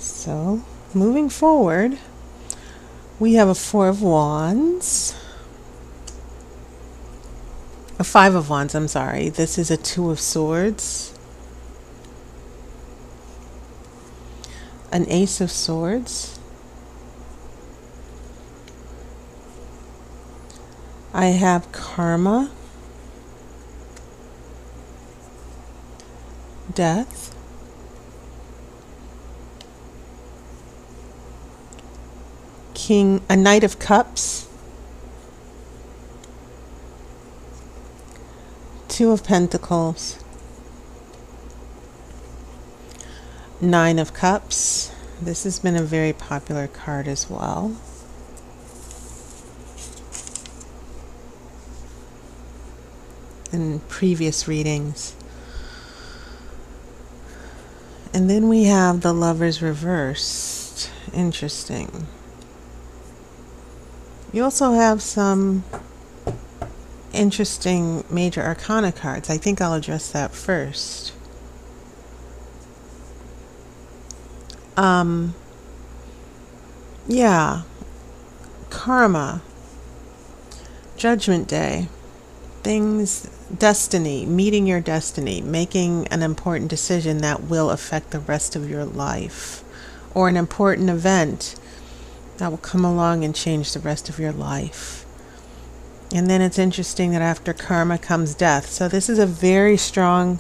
So, moving forward, we have a Four of Wands. A Five of Wands, I'm sorry. This is a Two of Swords. An Ace of Swords. I have Karma. Death. A Knight of Cups. Two of Pentacles. Nine of Cups. This has been a very popular card as well. In previous readings. And then we have the Lovers reversed. Interesting. You also have some interesting major arcana cards. I think I'll address that first. Yeah. Karma. Judgment Day. Things, destiny, meeting your destiny, making an important decision that will affect the rest of your life, or an important event that will come along and change the rest of your life. And then it's interesting that after karma comes death. So this is a very strong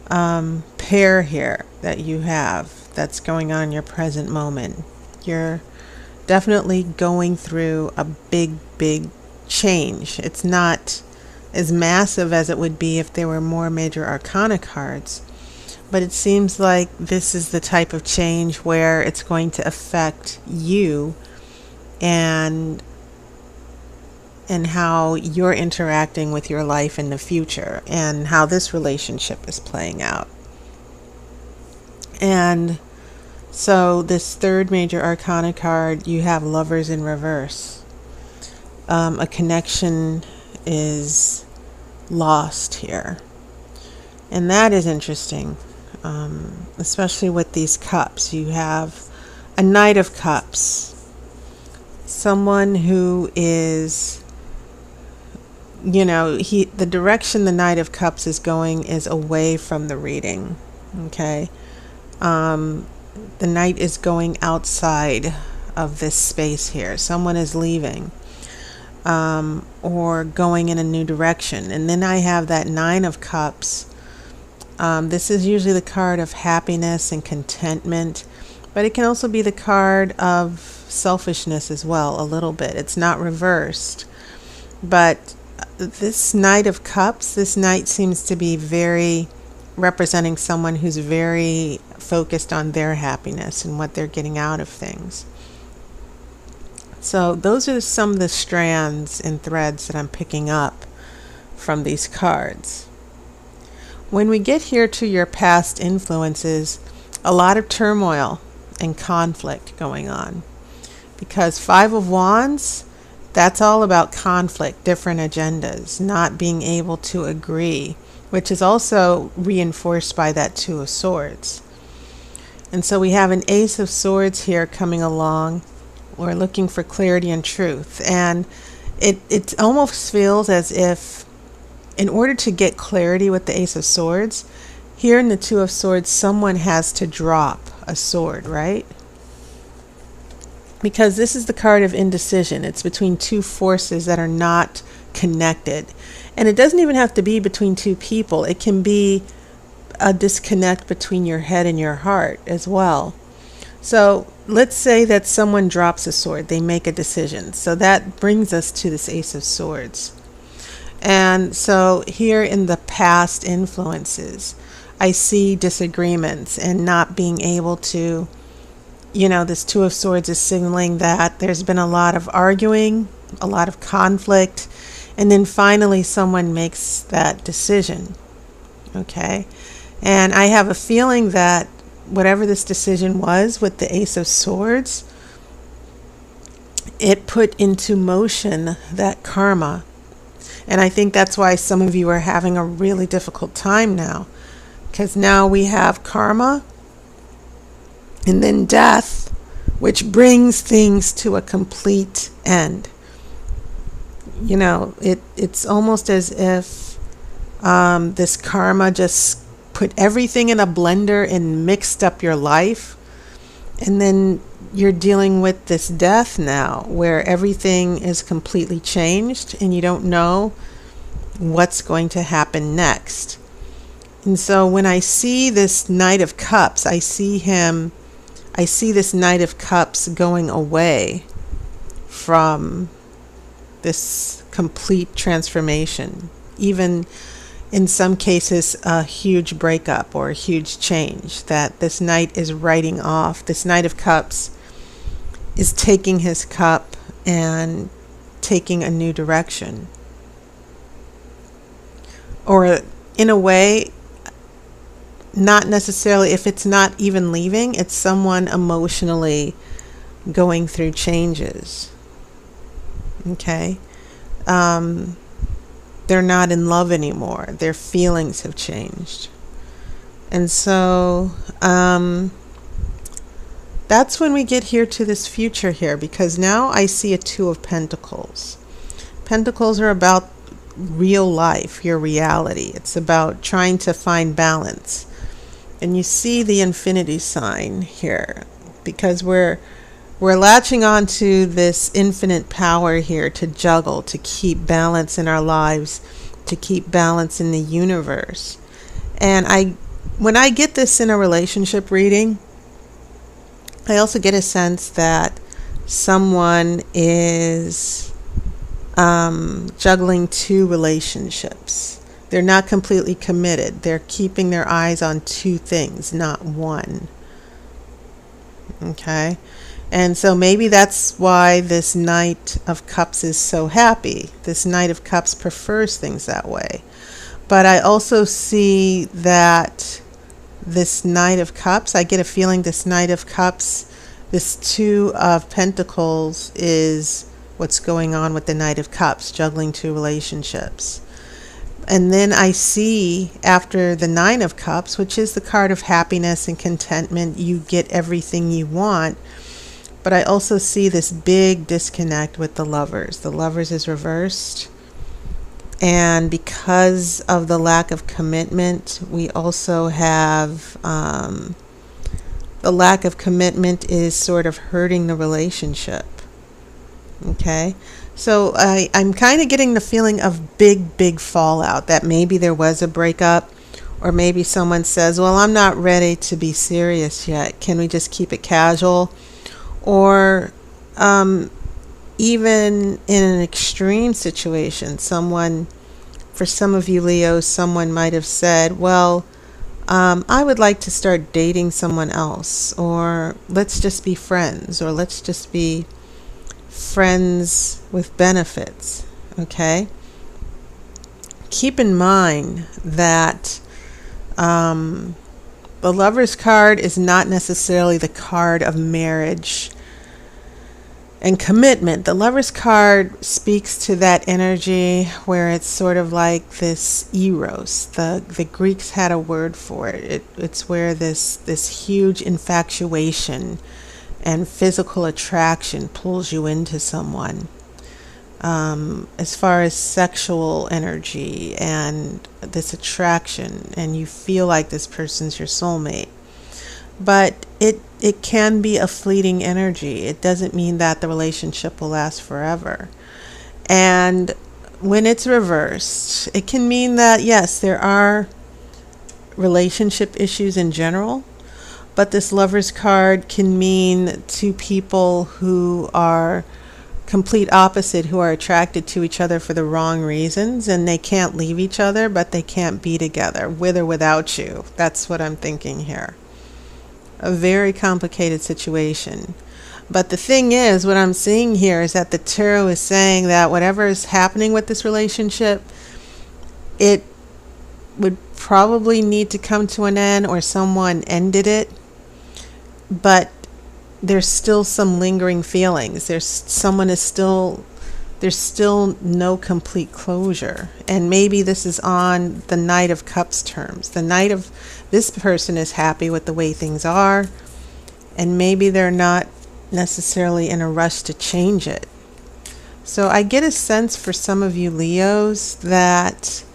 pair here that you have that's going on in your present moment. You're definitely going through a big change. It's not as massive as it would be if there were more major arcana cards. But it seems like this is the type of change where it's going to affect you and how you're interacting with your life in the future and how this relationship is playing out. And so this third major arcana card, you have Lovers in reverse. A connection is lost here. And that is interesting. Especially with these cups. You have a Knight of Cups. Someone who is, the direction the Knight of Cups is going is away from the reading. Okay. The Knight is going outside of this space here. Someone is leaving. Or going in a new direction. And then I have that Nine of Cups. This is usually the card of happiness and contentment, but it can also be the card of selfishness as well, a little bit. It's not reversed. But this Knight of Cups, this Knight seems to be very representing someone who's very focused on their happiness and what they're getting out of things. So those are some of the strands and threads that I'm picking up from these cards. When we get here to your past influences, a lot of turmoil and conflict going on. Because Five of Wands, that's all about conflict, different agendas, not being able to agree, which is also reinforced by that Two of Swords. And so we have an Ace of Swords here coming along. We're looking for clarity and truth. And it almost feels as if in order to get clarity with the Ace of Swords, here in the Two of Swords, someone has to drop a sword, right? Because this is the card of indecision. It's between two forces that are not connected. And it doesn't even have to be between two people. It can be a disconnect between your head and your heart as well. So let's say that someone drops a sword. They make a decision. So that brings us to this Ace of Swords. And so here in the past influences, I see disagreements and not being able to, this Two of Swords is signaling that there's been a lot of arguing, a lot of conflict, and then finally someone makes that decision. Okay. And I have a feeling that whatever this decision was with the Ace of Swords, it put into motion that karma. And I think that's why some of you are having a really difficult time now. Because now we have karma And then death, which brings things to a complete end. You know, it's almost as if this karma just put everything in a blender and mixed up your life. And then you're dealing with this death now where everything is completely changed and you don't know what's going to happen next. And so when I see this Knight of Cups, I see this Knight of Cups going away from this complete transformation, even in some cases a huge breakup or a huge change that this Knight is writing off. This Knight of Cups is taking his cup and taking a new direction. Or in a way, not necessarily, if it's not even leaving, it's someone emotionally going through changes. Okay? They're not in love anymore. Their feelings have changed. And so that's when we get here to this future here, because now I see a Two of Pentacles. Pentacles are about real life, your reality. It's about trying to find balance. And you see the infinity sign here, because we're latching on to this infinite power here to juggle, to keep balance in our lives, to keep balance in the universe. And when I get this in a relationship reading, I also get a sense that someone is juggling two relationships. They're not completely committed. They're keeping their eyes on two things, not one. Okay? And so maybe that's why this Knight of Cups is so happy. This Knight of Cups prefers things that way. But I also see that this Knight of Cups, I get a feeling this Knight of Cups, this Two of Pentacles is what's going on with the Knight of Cups, juggling two relationships. And then I see after the Nine of Cups, which is the card of happiness and contentment, you get everything you want. But I also see this big disconnect with the Lovers. The Lovers is reversed. And because of the lack of commitment, we also have the lack of commitment is sort of hurting the relationship. Okay? So I'm kind of getting the feeling of big fallout, that maybe there was a breakup, or maybe someone says, well, I'm not ready to be serious yet. Can we just keep it casual? Or even in an extreme situation, for some of you Leos, someone might have said, well, I would like to start dating someone else, or let's just be friends, or let's just be friends with benefits. Okay? Keep in mind that the Lover's card is not necessarily the card of marriage and commitment. The Lover's card speaks to that energy where it's sort of like this eros. The Greeks had a word for it. It's where this huge infatuation and physical attraction pulls you into someone. As far as sexual energy and this attraction, and you feel like this person's your soulmate. But it can be a fleeting energy. It doesn't mean that the relationship will last forever. And when it's reversed, it can mean that, yes, there are relationship issues in general, but this Lover's card can mean two people who are complete opposite, who are attracted to each other for the wrong reasons, and they can't leave each other, but they can't be together, with or without you. That's what I'm thinking here. A very complicated situation. But the thing is, what I'm seeing here is that the tarot is saying that whatever is happening with this relationship, it would probably need to come to an end, or someone ended it, but there's still some lingering feelings. There's still no complete closure. And maybe this is on the Knight of Cups terms. This person is happy with the way things are. and maybe they're not necessarily in a rush to change it. So I get a sense for some of you Leos that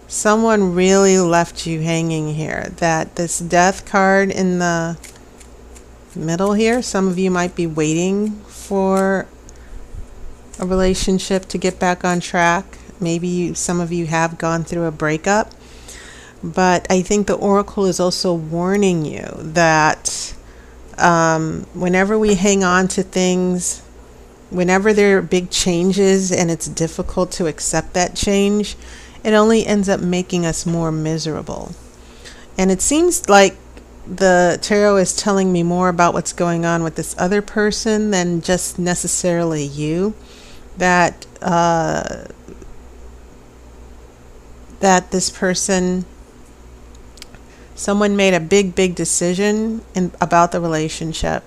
someone really left you hanging here, that this death card in the middle here, some of you might be waiting for a relationship to get back on track. Maybe some of you have gone through a breakup, but I think the oracle is also warning you that whenever we hang on to things, whenever there are big changes and it's difficult to accept that change, it only ends up making us more miserable. And it seems like the tarot is telling me more about what's going on with this other person than just necessarily you. That that this person, someone made a big decision about the relationship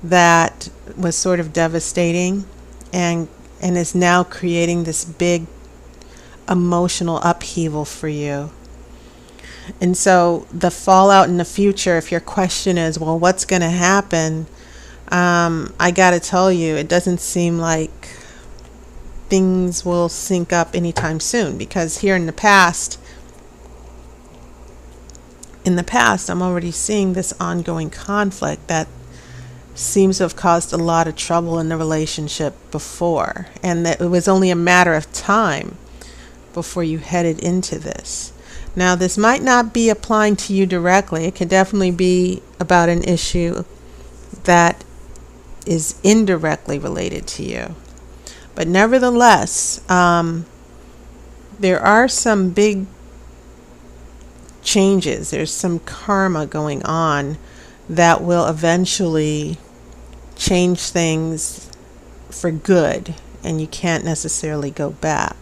that was sort of devastating, and is now creating this big emotional upheaval for you. And so the fallout in the future, if your question is, well, what's going to happen? I got to tell you, it doesn't seem like things will sync up anytime soon, because here in the past, I'm already seeing this ongoing conflict that seems to have caused a lot of trouble in the relationship before, and that it was only a matter of time before you headed into this. Now, this might not be applying to you directly. It could definitely be about an issue that is indirectly related to you. But nevertheless, there are some big changes. There's some karma going on that will eventually change things for good, and you can't necessarily go back.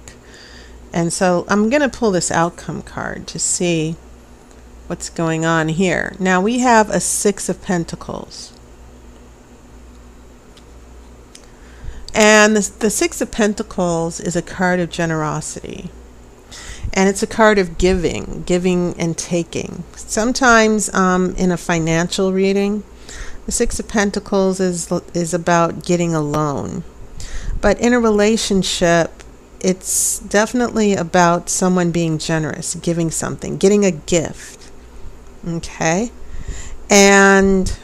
And so I'm going to pull this outcome card to see what's going on here. Now we have a Six of Pentacles. And the Six of Pentacles is a card of generosity. And it's a card of giving and taking. Sometimes in a financial reading, the Six of Pentacles is about getting a loan. But in a relationship, it's definitely about someone being generous, giving something, getting a gift. Okay? And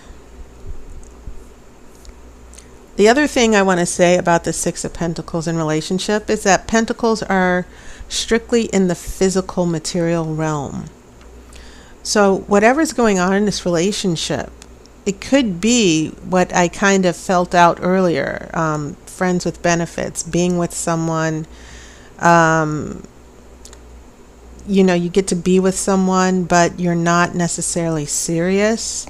the other thing I want to say about the Six of Pentacles in relationship is that Pentacles are strictly in the physical material realm. So whatever's going on in this relationship, it could be what I kind of felt out earlier, friends with benefits, being with someone, you get to be with someone, but you're not necessarily serious.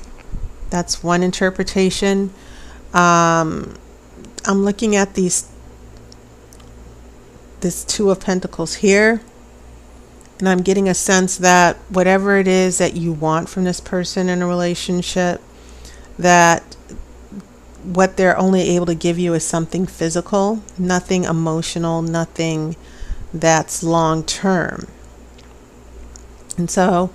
That's one interpretation. I'm looking at this Two of Pentacles here, and I'm getting a sense that whatever it is that you want from this person in a relationship, that what they're only able to give you is something physical, nothing emotional, nothing that's long term. And so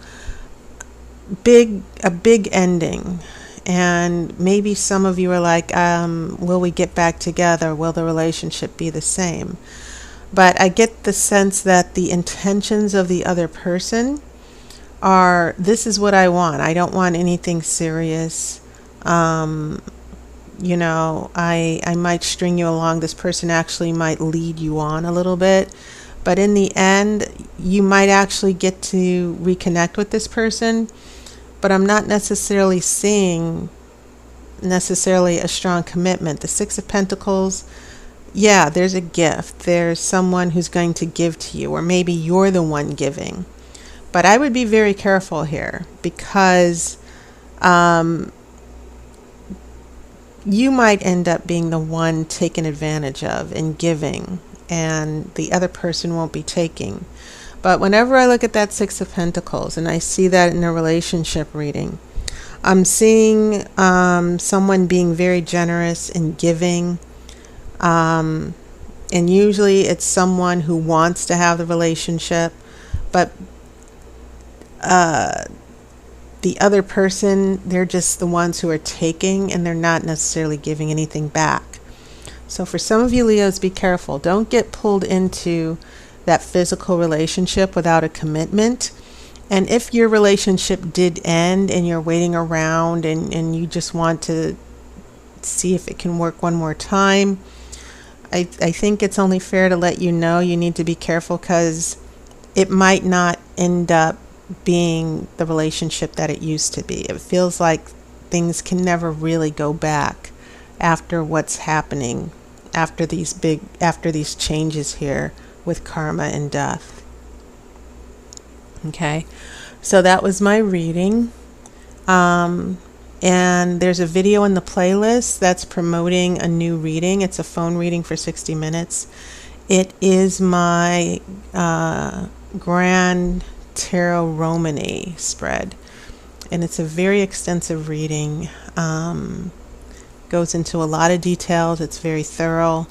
a big ending. And maybe some of you are like, will we get back together? Will the relationship be the same? But I get the sense that the intentions of the other person are, this is what I want. I don't want anything serious. I might string you along. This person actually might lead you on a little bit. But in the end, you might actually get to reconnect with this person. But I'm not necessarily seeing a strong commitment. The Six of Pentacles, yeah, there's a gift. There's someone who's going to give to you, or maybe you're the one giving. But I would be very careful here, because you might end up being the one taken advantage of and giving, and the other person won't be taking. But whenever I look at that Six of Pentacles and I see that in a relationship reading, I'm seeing someone being very generous and giving. And usually it's someone who wants to have the relationship, but the other person, they're just the ones who are taking, and they're not necessarily giving anything back. So for some of you Leos, be careful. Don't get pulled into that physical relationship without a commitment. And if your relationship did end and you're waiting around and you just want to see if it can work one more time, I think it's only fair to let you know you need to be careful, because it might not end up being the relationship that it used to be. It feels like things can never really go back after what's happening, after these changes here with karma and death. Okay, so that was my reading. And there's a video in the playlist that's promoting a new reading. It's a phone reading for 60 minutes. It is my Grand Tarot Romany spread, and it's a very extensive reading. Goes into a lot of details. It's very thorough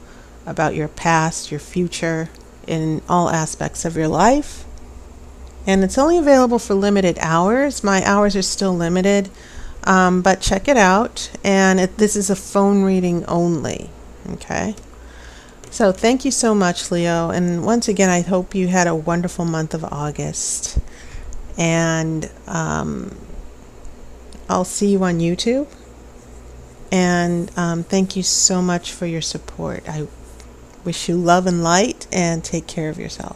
about your past, your future, in all aspects of your life. And it's only available for limited hours. My hours are still limited, but check it out. And this is a phone reading only. Okay. So thank you so much, Leo. And once again, I hope you had a wonderful month of August. And I'll see you on YouTube. And thank you so much for your support. I wish you love and light, and take care of yourself.